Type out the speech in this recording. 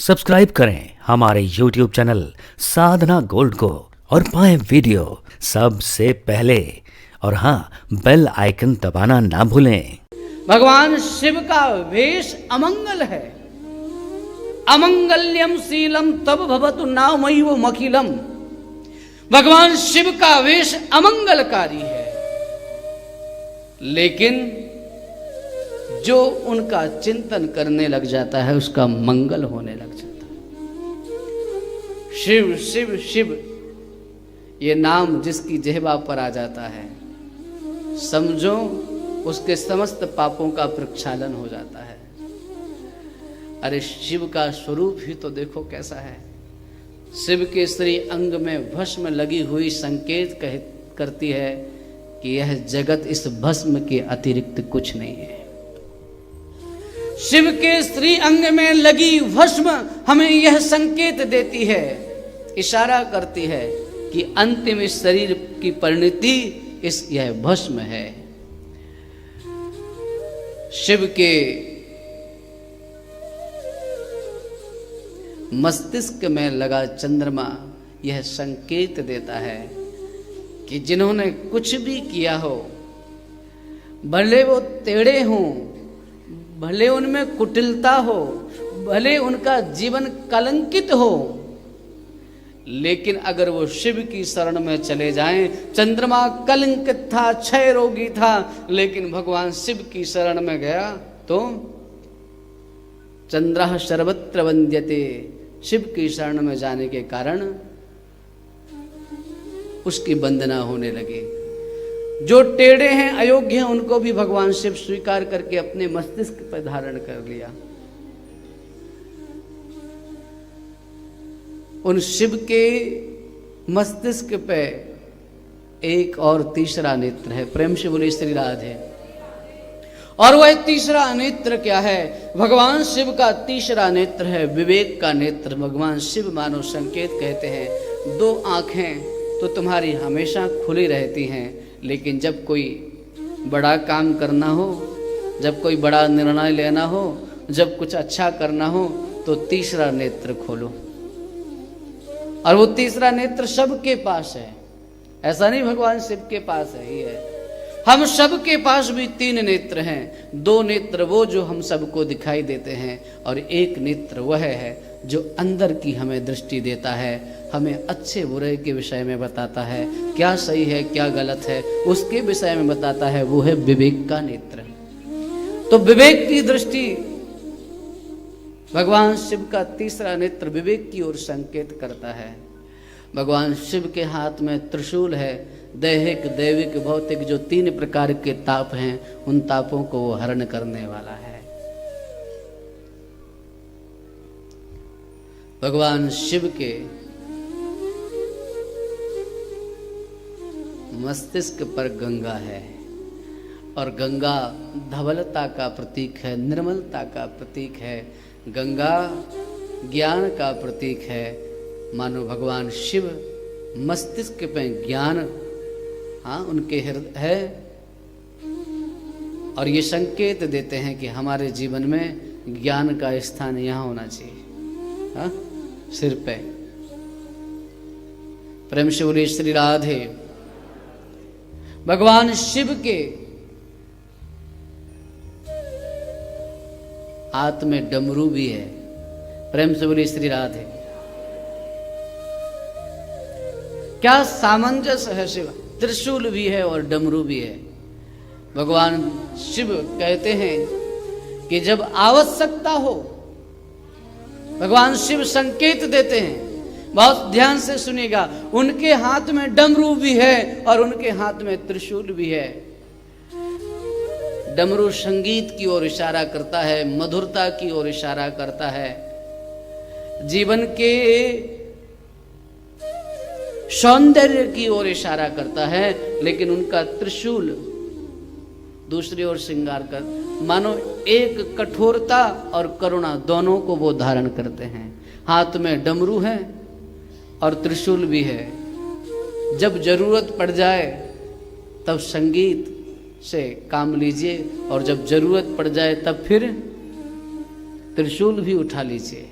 Subscribe करें हमारे YouTube channel साधना gold को और पाएं वीडियो सबसे पहले। और हाँ, बेल आइकन दबाना ना भूलें। भगवान शिव का वेश अमंगल है। अमंगल्यम शीलम तब भवतु नामैव मखिलम। भगवान शिव का वेश अमंगलकारी है, लेकिन जो उनका चिंतन करने लग जाता है उसका मंगल होने लग जाता है। शिव शिव शिव ये नाम जिसकी जिह्वा पर आ जाता है, समझो उसके समस्त पापों का प्रक्षालन हो जाता है। अरे शिव का स्वरूप ही तो देखो कैसा है। शिव के श्री अंग में भस्म लगी हुई संकेत करती है कि यह जगत इस भस्म के अतिरिक्त कुछ नहीं है। शिव के श्री अंग में लगी भस्म हमें यह संकेत देती है, इशारा करती है कि अंतिम इस शरीर की परिणति यह भस्म है। शिव के मस्तिष्क में लगा चंद्रमा यह संकेत देता है कि जिन्होंने कुछ भी किया हो, भले वो टेढ़े हों, भले उनमें कुटिलता हो, भले उनका जीवन कलंकित हो, लेकिन अगर वो शिव की शरण में चले जाएं, चंद्रमा कलंकित था, क्षय रोगी था, लेकिन भगवान शिव की शरण में गया तो चंद्रः सर्वत्र वंद्यते। शिव की शरण में जाने के कारण उसकी वंदना होने लगी। जो टेढ़े हैं, अयोग्य हैं, उनको भी भगवान शिव स्वीकार करके अपने मस्तिष्क पर धारण कर लिया। उन शिव के मस्तिष्क पे एक और तीसरा नेत्र है। प्रेम से बोले श्री राधे। और वह तीसरा नेत्र क्या है? भगवान शिव का तीसरा नेत्र है विवेक का नेत्र। भगवान शिव मानो संकेत कहते हैं, दो आंखें तो तुम्हारी हमेशा खुली रहती हैं, लेकिन जब कोई बड़ा काम करना हो, जब कोई बड़ा निर्णय लेना हो, जब कुछ अच्छा करना हो, तो तीसरा नेत्र खोलो। और वो तीसरा नेत्र सबके पास है, ऐसा नहीं भगवान शिव के पास है ही है। हम सबके पास भी तीन नेत्र हैं। दो नेत्र वो जो हम सबको दिखाई देते हैं, और एक नेत्र वह है जो अंदर की हमें दृष्टि देता है, हमें अच्छे बुरे के विषय में बताता है, क्या सही है क्या गलत है उसके विषय में बताता है, वो है विवेक का नेत्र। तो विवेक की दृष्टि, भगवान शिव का तीसरा नेत्र विवेक की ओर संकेत करता है। भगवान शिव के हाथ में त्रिशूल है। दैहिक, दैविक, भौतिक जो तीन प्रकार के ताप हैं, उन तापों को वो हरण करने वाला है। भगवान शिव के मस्तिष्क पर गंगा है, और गंगा धवलता का प्रतीक है, निर्मलता का प्रतीक है। गंगा ज्ञान का प्रतीक है। मानो भगवान शिव मस्तिष्क पे ज्ञान, हाँ, उनके हृदय है, और ये संकेत देते हैं कि हमारे जीवन में ज्ञान का स्थान यहाँ होना चाहिए, हाँ, सिर पे। प्रेम से बोलिए श्री राधे। भगवान शिव के हाथ में डमरू भी है। प्रेम से बोलिए श्री राधे। क्या सामंजस्य है शिव! त्रिशूल भी है और डमरू भी है। भगवान शिव कहते हैं कि जब आवश्यकता हो, भगवान शिव संकेत देते हैं। बहुत ध्यान से सुनिएगा, उनके हाथ में डमरू भी है और उनके हाथ में त्रिशूल भी है। डमरू संगीत की ओर इशारा करता है, मधुरता की ओर इशारा करता है, जीवन के सौंदर्य की ओर इशारा करता है। लेकिन उनका त्रिशूल दूसरी ओर श्रृंगार कर, मानो एक कठोरता और करुणा दोनों को वो धारण करते हैं। हाथ में डमरू है और त्रिशूल भी है। जब जरूरत पड़ जाए तब संगीत से काम लीजिए, और जब जरूरत पड़ जाए तब फिर त्रिशूल भी उठा लीजिए।